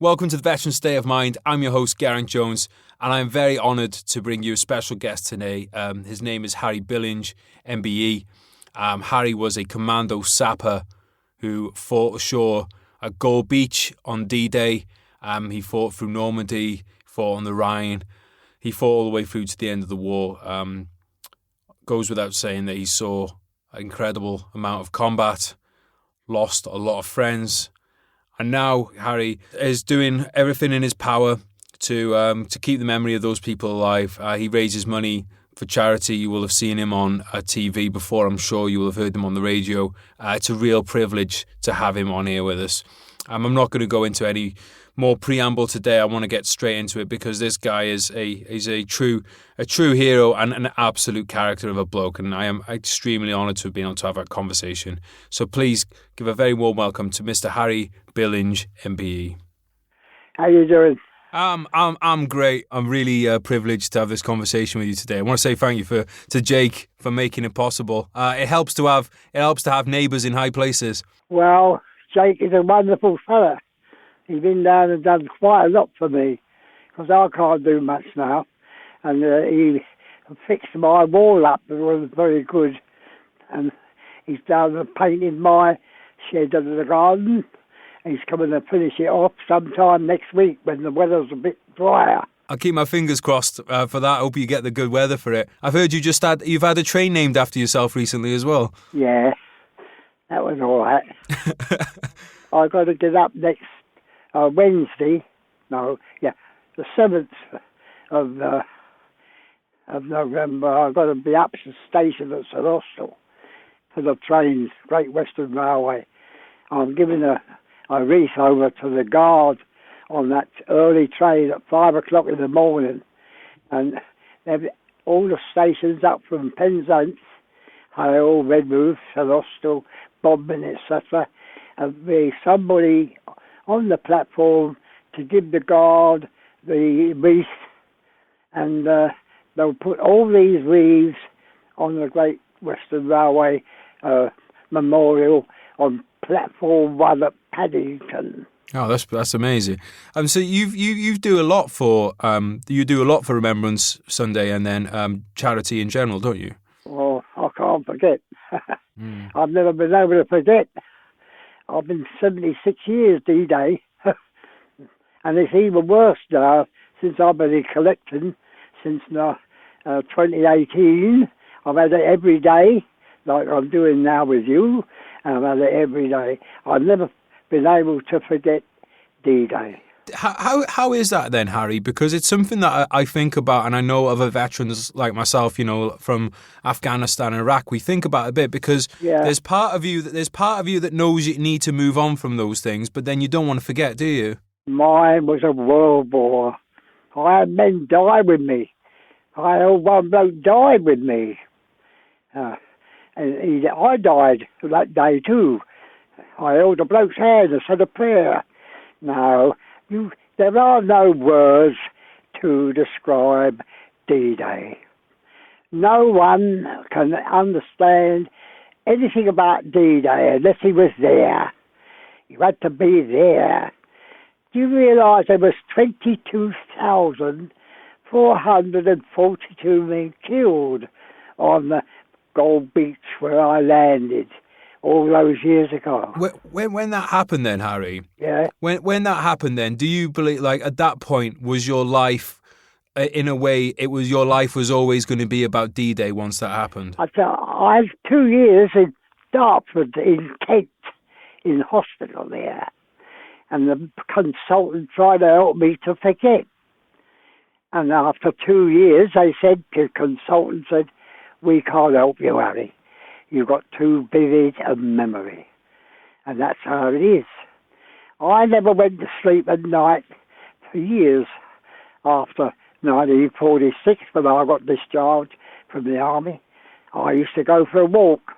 Welcome to the Veteran State of Mind. I'm your host, Geraint Jones, and I'm very honoured to bring you a special guest today. His name is Harry Billinge MBE. Harry was a commando sapper who fought ashore at Gore Beach on D-Day. He fought through Normandy, fought on the Rhine. He fought all the way through to the end of the war. Goes without saying that he saw an incredible amount of combat, lost a lot of friends. And now Harry is doing everything in his power to keep the memory of those people alive. He raises money for charity. You will have seen him on TV before. I'm sure you will have heard him on the radio. It's a real privilege to have him on here with us. I'm not going to go into any more preamble today. I want to get straight into it because this guy is a true hero and an absolute character of a bloke, and I am extremely honoured to have been able to have a conversation. So please give a very warm welcome to Mr. Harry Billinge MBE. How you doing? I'm great. I'm really privileged to have this conversation with you today. I want to say thank you to Jake for making it possible. It helps to have neighbours in high places. Well, Jake is a wonderful fella. He's been down and done quite a lot for me because I can't do much now. And he fixed my wall up. It was very good. And he's down and painted my shed under the garden. He's coming to finish it off sometime next week when the weather's a bit drier. I'll keep my fingers crossed for that. I hope you get the good weather for it. I've heard you've had a train named after yourself recently as well. Yeah, that was all right. I got to get up next Wednesday. The 7th of November. I've got to be up to the station at St Austell for the trains, Great Western Railway. I'm giving a wreath over to the guard on that early train at 5 o'clock in the morning. And all the stations up from Penzance, Hale, Redmove, St Austell, Bodmin, etc. And there's somebody on the platform to give the guard the wreath, and they'll put all these wreaths on the Great Western Railway memorial on platform 1 at Paddington. Oh, that's amazing. So you do a lot for Remembrance Sunday and then charity in general, don't you? Well, I can't forget. I've never been able to forget. I've been 76 years D-Day, and it's even worse now since I've been collecting since 2018. I've had it every day, like I'm doing now with you, and I've had it every day. I've never been able to forget D-Day. How is that then, Harry? Because it's something that I think about, and I know other veterans like myself, from Afghanistan and Iraq, we think about it a bit because there's part of you that knows you need to move on from those things, but then you don't want to forget, do you? Mine was a world war. I had men die with me. I had one bloke died with me. And I died that day too. I held a bloke's hand and said a prayer. No. There are no words to describe D-Day. No one can understand anything about D-Day unless he was there. You had to be there. Do you realise there was 22,442 men killed on the Gold Beach where I landed all those years ago? When that happened then, Harry? Yeah. When that happened then, do you believe, at that point, was your life, in a way, your life was always going to be about D-Day once that happened? I had 2 years in Dartford, in Kent, in hospital there. And the consultant tried to help me to forget. And after 2 years, the consultant said, "We can't help you, Harry. You've got too vivid a memory." And that's how it is. I never went to sleep at night for years after 1946 when I got discharged from the army. I used to go for a walk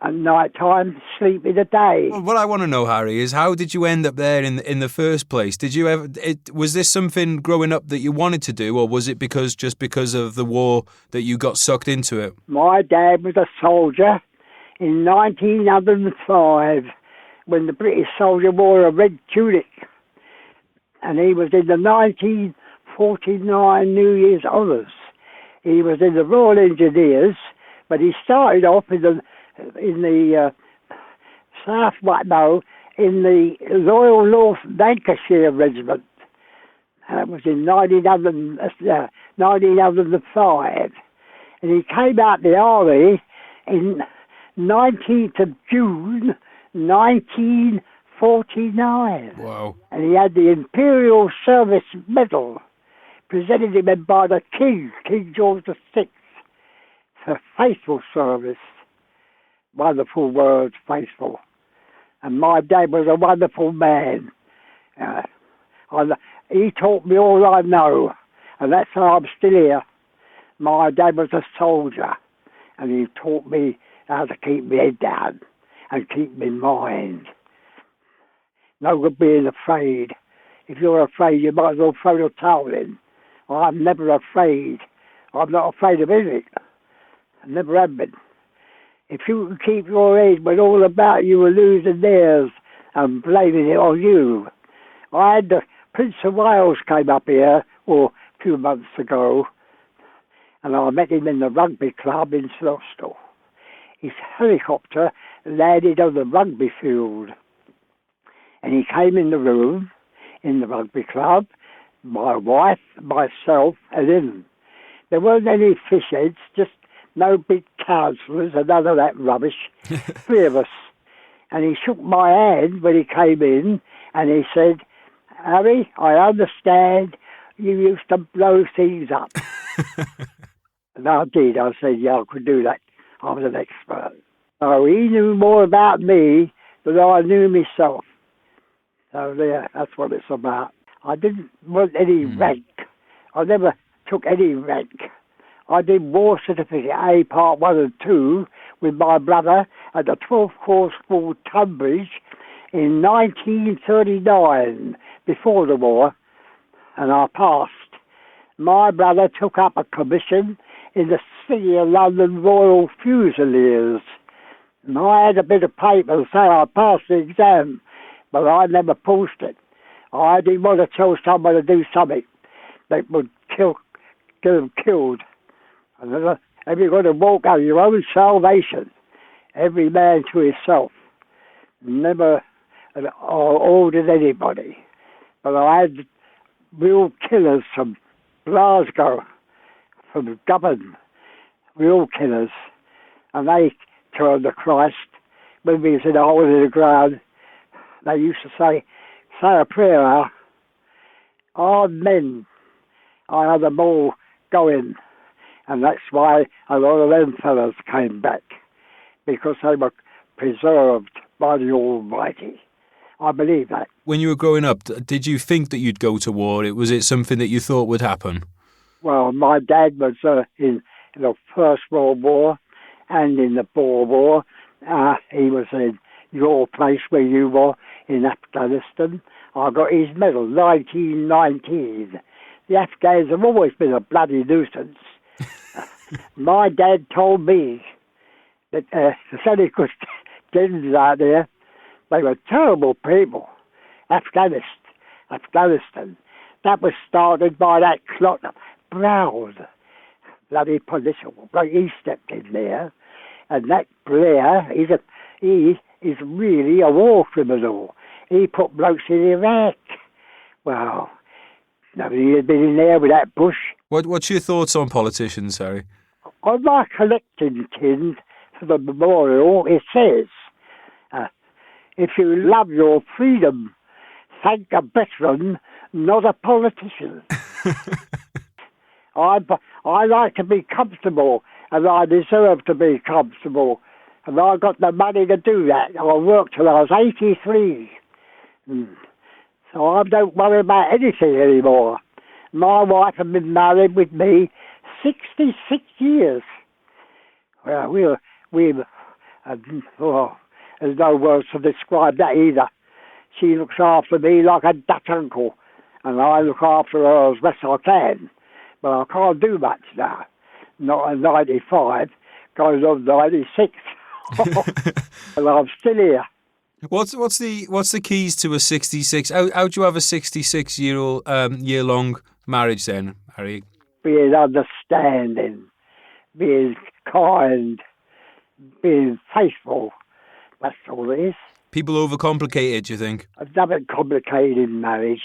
at night time, sleep in the day. Well, what I want to know, Harry, is how did you end up there in the first place? Did you ever? Was this something growing up that you wanted to do, or was it because of the war that you got sucked into it? My dad was a soldier in 1905 when the British soldier wore a red tunic. And he was in the 1949 New Year's Honours. He was in the Royal Engineers, but he started off in the in the Royal North Lancashire Regiment. That was in 1905. And he came out the army in 19th of June 1949. Wow. And he had the Imperial Service Medal presented him by the King, King George VI, for faithful service. Wonderful words, faithful. And my dad was a wonderful man. He taught me all I know, and that's how I'm still here. My dad was a soldier, and he taught me how to keep my head down and keep my mind. No good being afraid. If you're afraid, you might as well throw the towel in. I'm never afraid. I'm not afraid of anything. I never have been. If you can keep your head when all about you are losing theirs and blaming it on you. I had the Prince of Wales came up here a few months ago, and I met him in the rugby club in Slostal. His helicopter landed on the rugby field, and he came in the room in the rugby club, my wife, myself, and him. There weren't any fish heads, just no big councillors and none of that rubbish. 3 of us. And he shook my hand when he came in, and he said, "Harry, I understand you used to blow things up." And I did. I said, yeah, I could do that. I was an expert. So he knew more about me than I knew myself. So there, that's what it's about. I didn't want any rank. I never took any rank. I did War Certificate A Part 1 and 2 with my brother at the 12th Corps School, Tunbridge, in 1939, before the war, and I passed. My brother took up a commission in the City of London Royal Fusiliers, and I had a bit of paper to say I passed the exam, but I never pushed it. I didn't want to tell someone to do something that would get them killed. And if you're going to walk out your own salvation, every man to himself, never ordered anybody. But I had real killers from Glasgow, from Dublin, real killers, and they turned to Christ when we was in a hole in the ground. They used to say a prayer, our men, I had them all going, and that's why a lot of them fellas came back, because they were preserved by the Almighty. I believe that. When you were growing up, did you think that you'd go to war? Was it something that you thought would happen? Well, my dad was in the First World War and in the Boer War. He was in your place where you were in Afghanistan. I got his medal, 1919. The Afghans have always been a bloody nuisance. My dad told me that the Senegal Gens out there, they were terrible people. Afghanistan. That was started by that clot Brown, bloody political. He stepped in there, and that Blair, he is really a war criminal. He put blokes in Iraq. Well, nobody had been in there with that Bush. What's your thoughts on politicians, Harry? On my collecting tin for the memorial, it says, if you love your freedom, thank a veteran, not a politician. I like to be comfortable, and I deserve to be comfortable. And I got the money to do that. I worked till I was 83. So I don't worry about anything anymore. My wife had been married with me 66 years. Well, there's no words to describe that either. She looks after me like a Dutch uncle, and I look after her as best I can. But I can't do much now. Not at 95, going on 96. And I'm still here. What's the keys to a 66? How do you have a 66 year long marriage then, Harry? Being understanding, being kind, being faithful. That's all it is. People overcomplicate it, do you think? There's nothing complicated in marriage.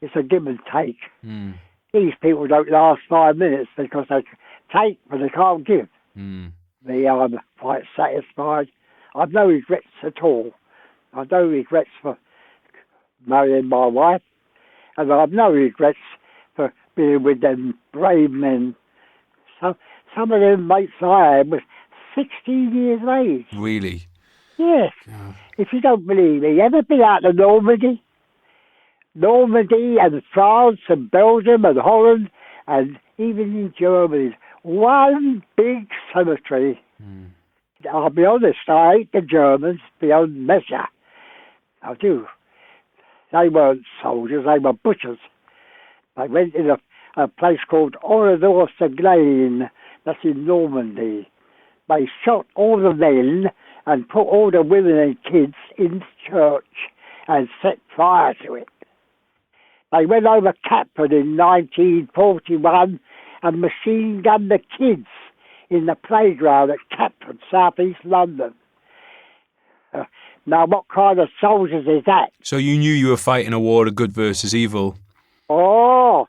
It's a give and take. Mm. These people don't last 5 minutes because they take, but they can't give. Mm. Me, I'm quite satisfied. I've no regrets at all. I've no regrets for marrying my wife, and I've no regrets for being with them brave men. So, some of them mates I had was 16 years of age. Really? Yes. Yeah. If you don't believe me, ever been out to Normandy? Normandy and France and Belgium and Holland and even in Germany. One big cemetery. Mm. I'll be honest, I hate the Germans beyond measure. I do. They weren't soldiers, they were butchers. They went in a place called Oradour-sur-Glane, that's in Normandy. They shot all the men and put all the women and kids in the church and set fire to it. They went over Catford in 1941 and machine-gunned the kids in the playground at Catford, South East London. Now, what kind of soldiers is that? So you knew you were fighting a war of good versus evil? Oh,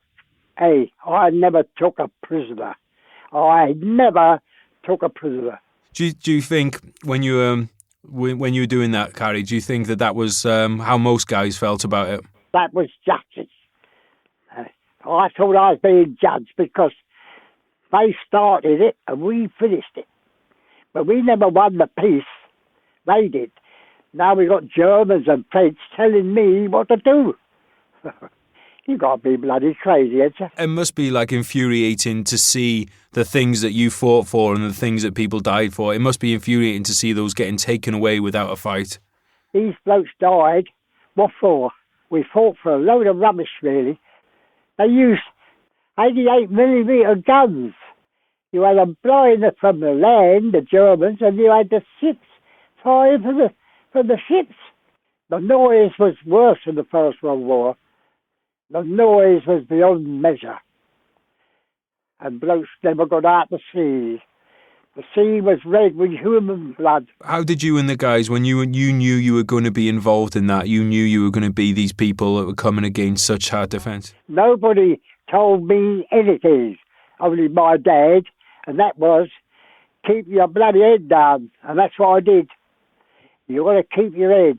hey, I never took a prisoner. I never took a prisoner. Do you think when you when you were doing that, Carrie, do you think that was how most guys felt about it? That was justice. I thought I was being judged because they started it and we finished it. But we never won the peace. They did. Now we got Germans and French telling me what to do. You got to be bloody crazy, ain't you? It must be like infuriating to see the things that you fought for and the things that people died for. It must be infuriating to see those getting taken away without a fight. These blokes died. What for? We fought for a load of rubbish, really. They used 88mm guns. You had them blowing it from the land, the Germans, and you had the ships firing from the ships. The noise was worse than the First World War. The noise was beyond measure. And blokes never got out the sea. The sea was red with human blood. How did you and the guys, when you knew you were going to be involved in that, you knew you were going to be these people that were coming against such hard defence? Nobody told me anything, only my dad, and that was, keep your bloody head down, and that's what I did. You got to keep your head.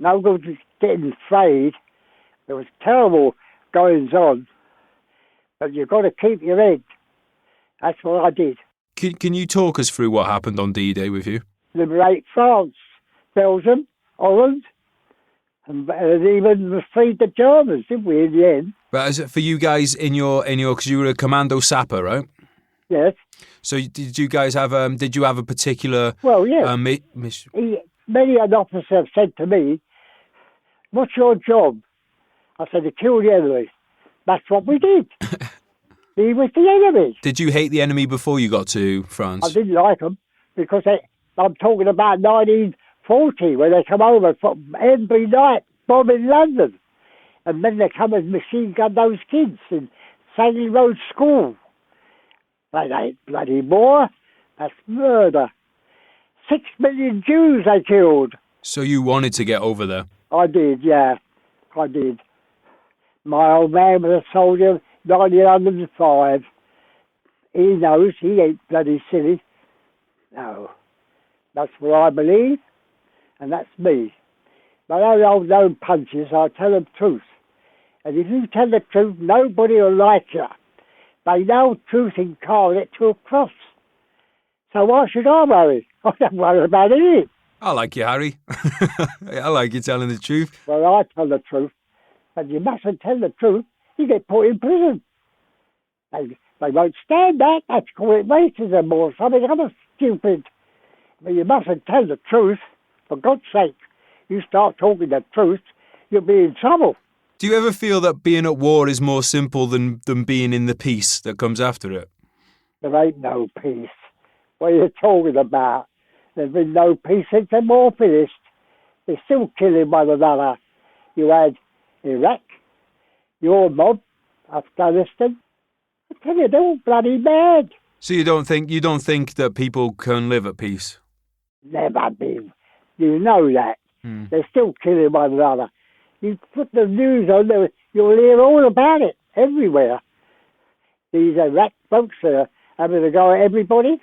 No good getting afraid. There was terrible goings on, but you've got to keep your head. That's what I did. Can you talk us through what happened on D-Day with you? Liberate France, Belgium, Holland, and even freed the Germans, didn't we, in the end? But as for you guys in your, because you were a commando sapper, right? Yes. So did you guys have did you have a particular? Well, yes. Mission? Many an officer said to me, "What's your job?" I said, "To kill the enemy." That's what we did. He was the enemy. Did you hate the enemy before you got to France? I didn't like them because I'm talking about 1940 when they come over every night bombing London, and then they come and machine gun those kids in Sandy Road School. They ain't bloody war. That's murder. 6 million Jews they killed. So you wanted to get over there? I did, yeah. I did. My old man was a soldier, 1905. He knows, he ain't bloody silly. No. That's what I believe, and that's me. My own old known punches, I tell them truth. And if you tell the truth, nobody will like you. They know truth incarnate to a cross. So why should I worry? I don't worry about anything. I like you, Harry. I like you telling the truth. Well, I tell the truth. But you mustn't tell the truth. You get put in prison. They won't stand that. That's called racism or something other stupid. But you mustn't tell the truth. For God's sake, you start talking the truth, you'll be in trouble. Do you ever feel that being at war is more simple than being in the peace that comes after it? There ain't no peace. What are you talking about? There's been no peace since the war finished. They're still killing one another. You had Iraq, your mob, Afghanistan. I tell you, they're all bloody mad. So you don't think that people can live at peace? Never been. You know that. They're still killing one another. You put the news on there, you'll hear all about it everywhere. These Iraq folks are having to go at everybody.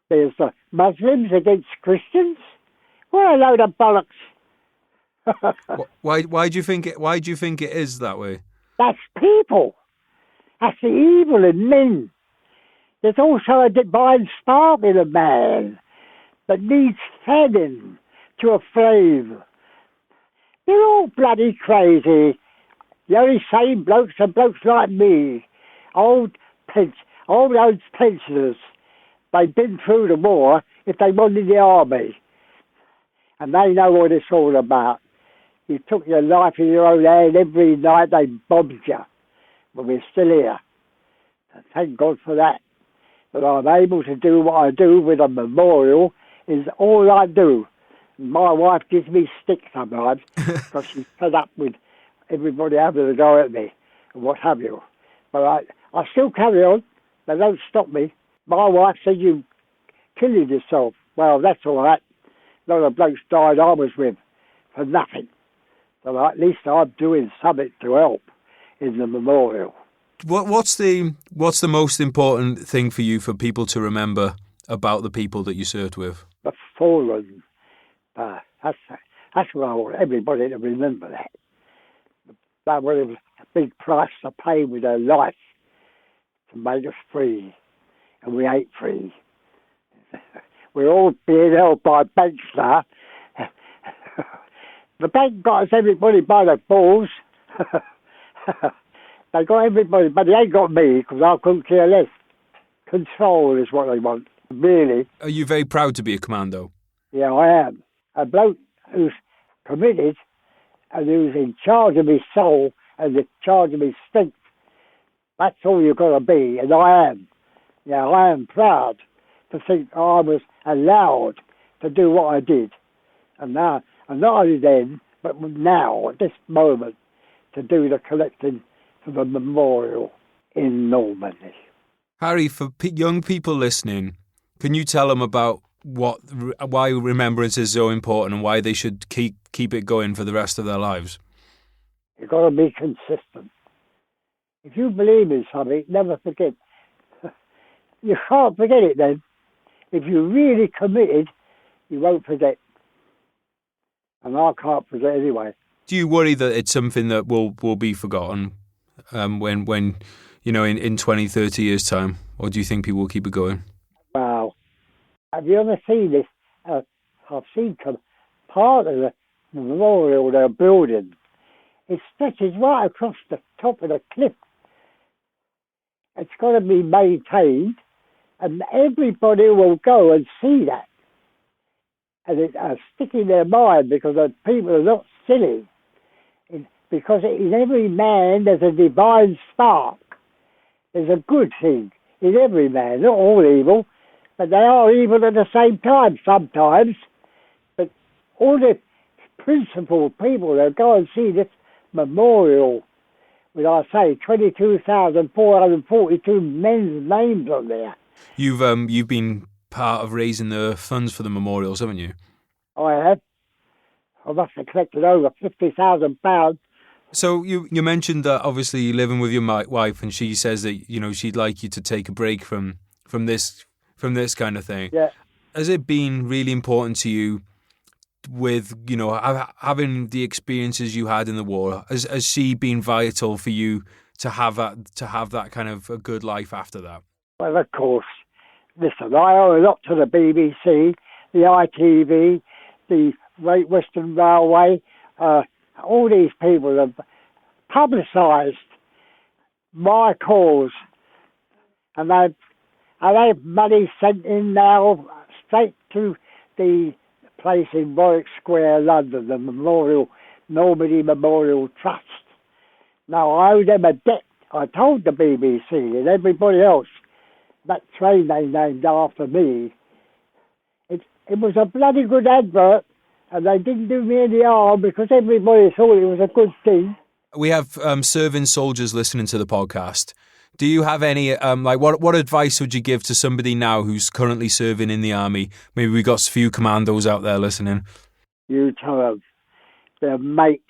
There's the Muslims against Christians. What a load of bollocks! Why do you think it is that way? That's people. That's the evil in men. There's also a divine spark in a man that needs fanning to a flame. They're all bloody crazy. The only sane blokes are blokes like me, old age pensioners. They've been through the war if they wanted the army. And they know what it's all about. You took your life in your own hand. Every night they bombed you. But we're still here. And thank God for that. But I'm able to do what I do with a memorial is all I do. My wife gives me stick sometimes because she's fed up with everybody having to go at me and what have you. But I still carry on. They don't stop me. My wife said, "You killing yourself." Well, that's all right. A lot of blokes died I was with for nothing. So at least I'm doing something to help in the memorial. What's the most important thing for you for people to remember about the people that you served with? The fallen. That's what I want everybody to remember that. That was a big price to pay with their life to make us free. And we ain't free. We're all being held by banks now. The bank got us everybody by the balls. They got everybody, but they ain't got me because I couldn't care less. Control is what they want, really. Are you very proud to be a commando? Yeah, I am. A bloke who's committed and who's in charge of his soul and in charge of his strength. That's all you've got to be, and I am. Yeah, I am proud to think I was allowed to do what I did. And now, and not only then, but now, at this moment, to do the collecting for the memorial in Normandy. Harry, for young people listening, can you tell them about why remembrance is so important and why they should keep it going for the rest of their lives? You've got to be consistent. If you believe in something, never forget. You can't forget it then. If you're really committed, you won't forget. And I can't forget anyway. Do you worry that it's something that will be forgotten when in 20, 30 years' time? Or do you think people will keep it going? Wow. Have you ever seen this? I've seen part of the memorial they're building. It stretches right across the top of the cliff. It's got to be maintained, and everybody will go and see that. And it stick in their mind because the people are not silly. Because in every man there's a divine spark. There's a good thing in every man, not all evil, but they are evil at the same time sometimes. But all the principled people that go and see this memorial, with I say 22,442 men's names on there. You've been part of raising the funds for the memorials, haven't you? I have. I must have collected over £50,000. So you mentioned that obviously you're living with your wife, and she says that she'd like you to take a break from this kind of thing. Yeah. Has it been really important to you with having the experiences you had in the war? Has she been vital for you to have that kind of a good life after that? Well, of course. Listen, I owe a lot to the BBC, the ITV, the Great Western Railway. All these people have publicised my cause, and they've money sent in now straight to the place in Warwick Square, London, the Normandy Memorial Trust. Now, I owe them a debt. I told the BBC and everybody else that train they named after me. It was a bloody good advert, And they didn't do me any harm because everybody thought it was a good thing. We have serving soldiers listening to the podcast. Do you have any, what advice would you give to somebody now who's currently serving in the army? Maybe we got a few commandos out there listening. You tell them their mate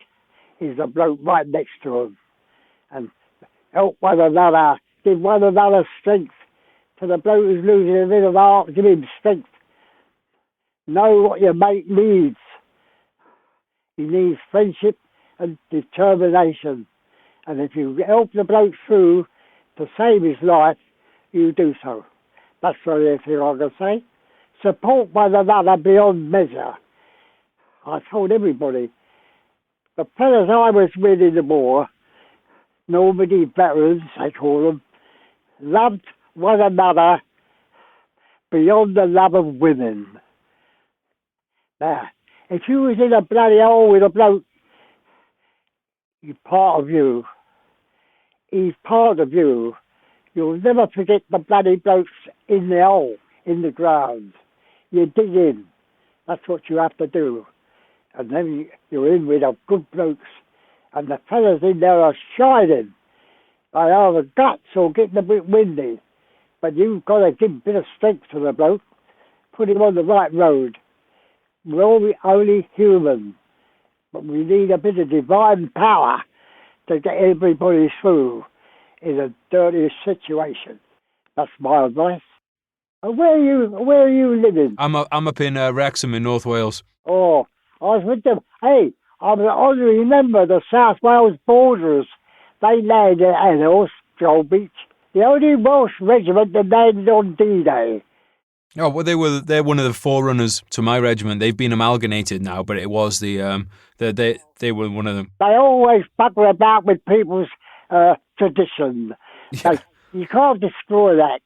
is the bloke right next to them. And help one another, give one another strength. To the bloke who's losing a bit of heart, give him strength. Know what your mate needs. He needs friendship and determination. And if you help the bloke through to save his life, you do so. That's the only thing I can say. Support one another beyond measure. I told everybody, the fellas I was with in the war, Normandy veterans, they call them, loved one another beyond the love of women. Now, if you was in a bloody hole with a bloke, he's part of you. He's part of you. You'll never forget the bloody blokes in the hole, in the ground. You dig in. That's what you have to do. And then you're in with the good blokes. And the fellas in there are shining. They either guts or getting a bit windy. But you've got to give a bit of strength to the bloke. Put him on the right road. We're all only human. But we need a bit of divine power to get everybody through in a dirty situation. That's my advice. And where are you living? I'm up in Wrexham in North Wales. Oh, I was with them. Hey, I'm an honorary member of the South Wales Borderers. They landed at Annos, Joel Beach. The only Welsh regiment that landed on D-Day. Oh, well, they're one of the forerunners to my regiment. They've been amalgamated now, but it was they were one of them. They always bugger about with people's tradition. Yeah. You can't destroy that.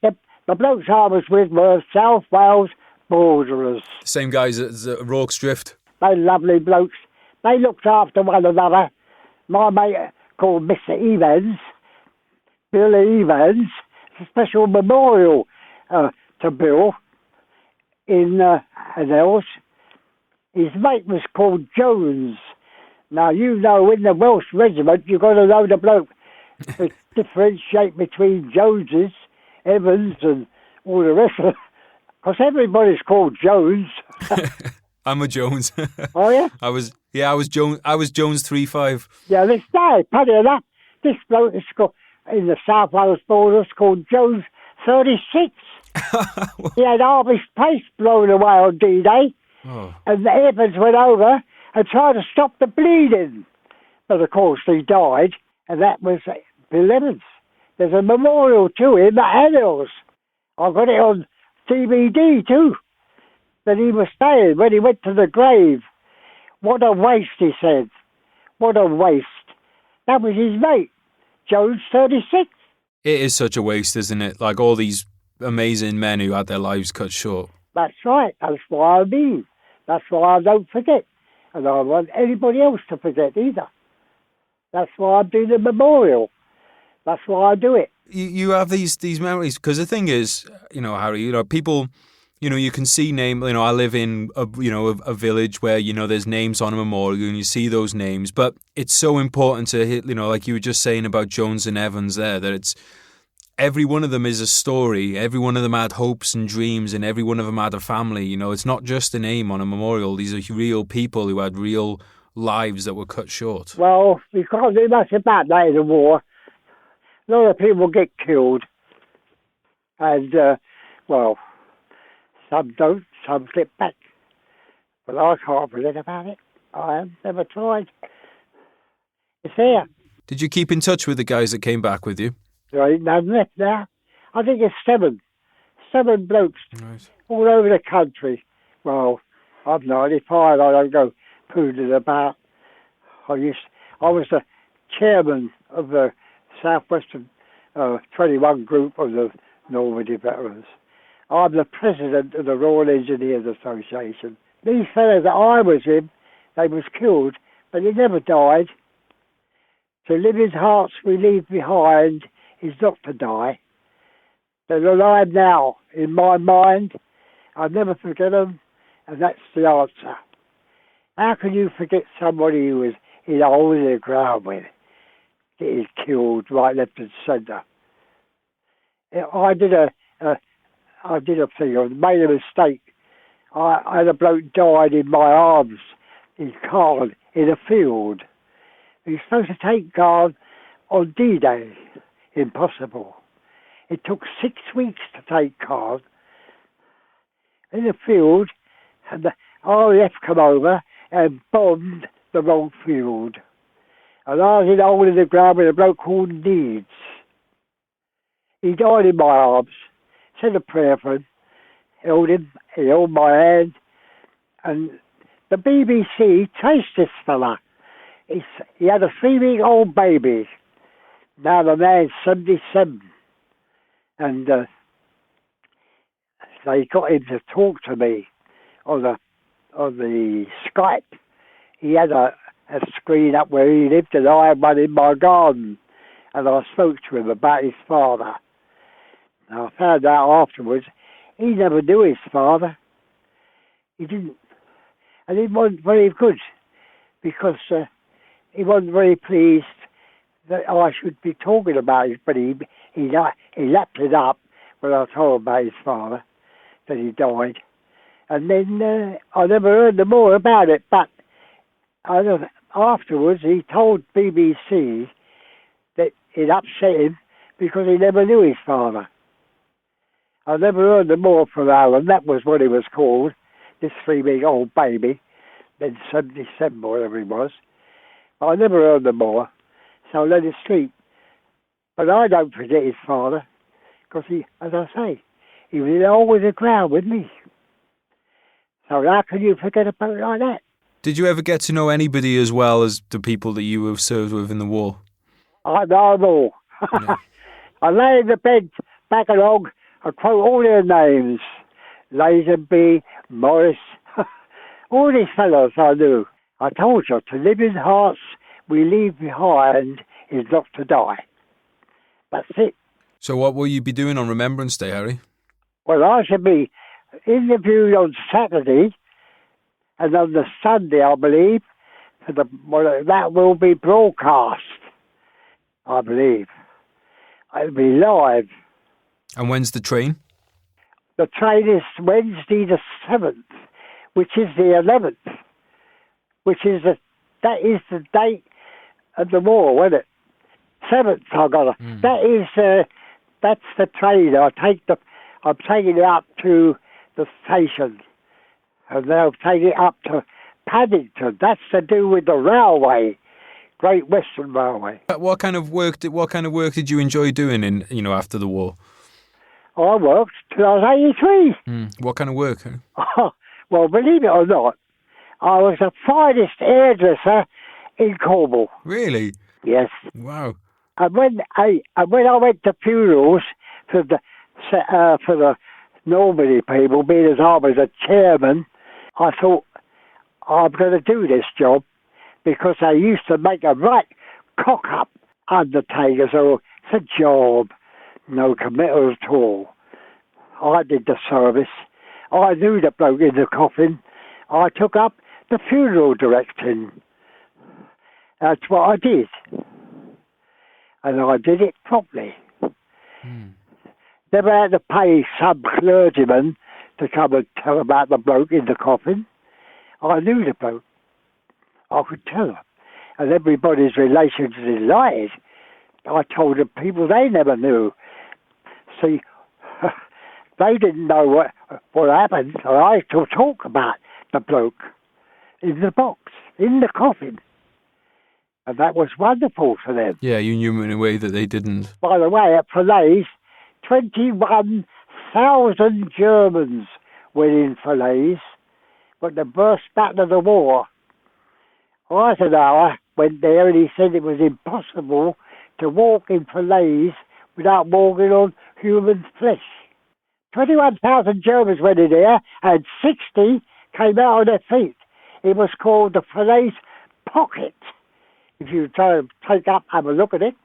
The blokes I was with were South Wales Borderers. Same guys as Rorke's Drift. They lovely blokes. They looked after one another. My mate called Mr. Evans, Billy Evans, a special memorial to Bill in Annals. His mate was called Jones. Now, you know, in the Welsh regiment, you've got to know the bloke to differentiate between Joneses, Evans, and all the rest of it. Because everybody's called Jones. I'm a Jones. Oh, yeah? I was Jones 3-5. Yeah, this day, funny enough, this bloke is called, in the South Wales Borders, called Jones 36. He had half his place blown away on D-Day. Oh. And the Evans went over and tried to stop the bleeding. But of course he died, and that was Bill Evans. There's a memorial to him at Annals. I've got it on DVD too. That he was saying when he went to the grave, what a waste, he said. What a waste. That was his mate, Jones 36. It is such a waste, isn't it? Like all these amazing men who had their lives cut short. That's right. That's why I mean. That's why I don't forget. And I don't want anybody else to forget either. That's why I'm doing the memorial. That's why I do it. You have these memories, because the thing is, Harry, people, you can see name, I live in a village where, there's names on a memorial and you see those names, but it's so important to hit, like you were just saying about Jones and Evans there, that it's, every one of them is a story. Every one of them had hopes and dreams, and every one of them had a family. It's not just a name on a memorial. These are real people who had real lives that were cut short. Well, we can't do much about that in the war. A lot of people get killed. And, some don't, some slip back. But I can't forget about it. I have never tried. It's there. Did you keep in touch with the guys that came back with you? There ain't none left now. I think it's 7 blokes, Right. all over the country. Well, I'm 95, I don't go poodling about. I was the chairman of the Southwestern 21 group of the Normandy veterans. I'm the president of the Royal Engineers Association. These fellas that I was in, they was killed, but they never died. To live in hearts we leave behind is not to die. They're alive now in my mind. I'll never forget them, and that's the answer. How can you forget somebody who was in a hole in the ground with, getting killed right, left and centre? I did a thing, I made a mistake. I had a bloke died in my arms, in guard, in a field. He was supposed to take guard on D-Day. Impossible. It took 6 weeks to take guard in the field, and the RAF come over and bombed the wrong field. And I was in a hole in the ground with a bloke called Needs. He died in my arms, said a prayer for him, held him, he held my hand, and the BBC traced this fella. He had a 3-week-old baby. Now the man's 77. And they got him to talk to me on the Skype. He had a screen up where he lived, and I had one in my garden. And I spoke to him about his father. And I found out afterwards he never knew his father. He didn't. And it wasn't very good, because he wasn't very pleased that I should be talking about it, but he lapped it up when I told him about his father, that he died. And then I never heard no more about it, but afterwards he told BBC that it upset him because he never knew his father. I never heard no more from Alan, that was what he was called, this 3-week-old baby, then 77, whatever he was. I never heard no more, so I let him sleep. But I don't forget his father, because he, as I say, he was always in the ground with me. So how can you forget about it like that? Did you ever get to know anybody as well as the people that you have served with in the war? I know them all. Yeah. I lay in the bed, back along, I quote all their names. Lazenby, Morris, all these fellows I knew. I told you, to live in hearts we leave behind is not to die. That's it. So what will you be doing on Remembrance Day, Harry? Well, I should be interviewed on Saturday, and on the Sunday, I believe, that will be broadcast, I believe. It'll be live. And when's the train? The train is Wednesday the 7th, which is the 11th, that is the date of the war, wasn't it? 7th, I got it. That's the train. I'm taking it up to the station, and they'll take it up to Paddington. That's to do with the railway, Great Western Railway. What kind of work did you enjoy doing after the war? I worked till I was 83. What kind of work? Well, believe it or not, I was the finest hairdresser in Cornwall. Really? Yes. Wow. And when I went to funerals for the Normandy people, being as I was a chairman, I thought, I'm going to do this job, because they used to make a right cock-up undertaker, so it's a job, no committal at all. I did the service. I knew the bloke in the coffin. I took up the funeral directing. That's what I did. And I did it properly. Never had to pay some clergyman to come and tell about the bloke in the coffin. I knew the bloke. I could tell them. And everybody's relations delighted. I told the people they never knew. See, they didn't know what happened. So I used to talk about the bloke in the box, in the coffin. And that was wonderful for them. Yeah, you knew in a way that they didn't. By the way, at Falaise, 21,000 Germans went in Falaise, but the first battle of the war. Eisenhower went there and he said it was impossible to walk in Falaise without walking on human flesh. 21,000 Germans went in there and 60 came out on their feet. It was called the Falaise Pocket. If you try to take up, have a look at it,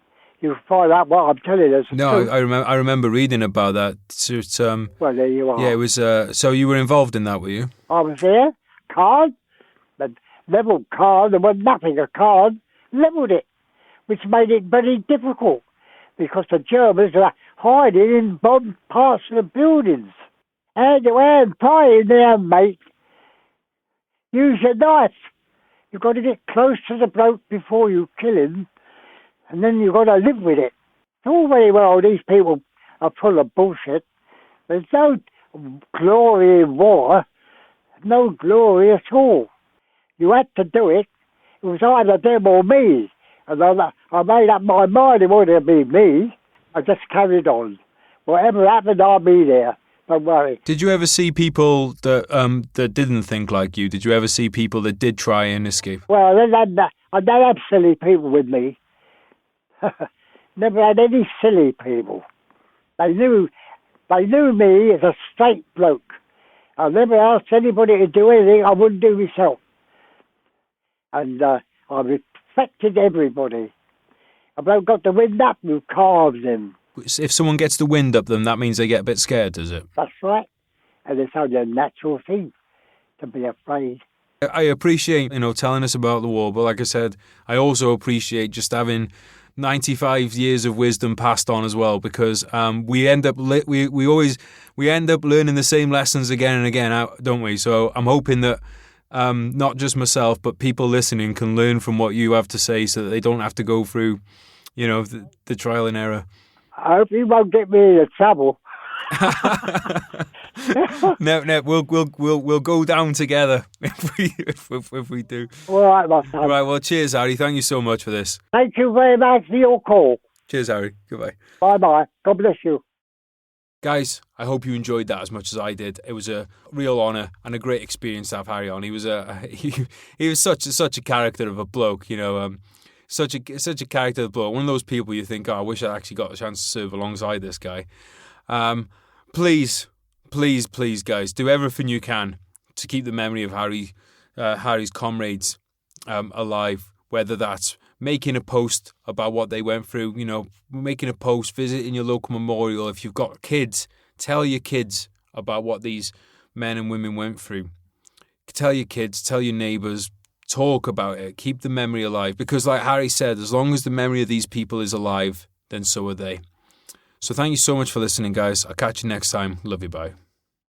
you'll find out what I'm telling you. No, I remember reading about that. So well, there you are. Yeah, it was. So you were involved in that, were you? I was there, card, and leveled car, there was nothing, a car levelled it, which made it very difficult because the Germans were hiding in bomb parts of the buildings. Hand to hand fighting there, mate. Use your knife. You've got to get close to the bloke before you kill him, and then you've got to live with it. It's all very well these people are full of bullshit. There's no glory in war, no glory at all. You had to do it. It was either them or me. And I made up my mind it wouldn't be me. I just carried on. Whatever happened, I'll be there. Don't worry. Did you ever see people that didn't think like you? Did you ever see people that did try and escape? Well, I don't have silly people with me. Never had any silly people. They knew me as a straight bloke. I never asked anybody to do anything I wouldn't do myself. And I respected everybody. A bloke got the wind up, you carved him. If someone gets the wind up them, that means they get a bit scared, does it? That's right. And it's only a natural thing to be afraid. I appreciate, telling us about the war, but like I said, I also appreciate just having 95 years of wisdom passed on as well, because we end up we end up learning the same lessons again and again, don't we? So I'm hoping that not just myself, but people listening can learn from what you have to say, so that they don't have to go through, the trial and error. I hope you won't get me into trouble. No, we'll go down together if we do. All right, my son. All right, well, cheers, Harry. Thank you so much for this. Thank you very much for your call. Cheers, Harry. Goodbye. Bye-bye. God bless you. Guys, I hope you enjoyed that as much as I did. It was a real honour and a great experience to have Harry on. He was he was such a character of a bloke, such a character of a bloke. One of those people you think, I wish I actually got a chance to serve alongside this guy. Please, guys, do everything you can to keep the memory of Harry's comrades alive, whether that's making a post about what they went through, making a post, visiting your local memorial. If you've got kids, tell your kids about what these men and women went through. Tell your kids, tell your neighbours, talk about it, keep the memory alive. Because like Harry said, as long as the memory of these people is alive, then so are they. So thank you so much for listening, guys. I'll catch you next time. Love you, bye.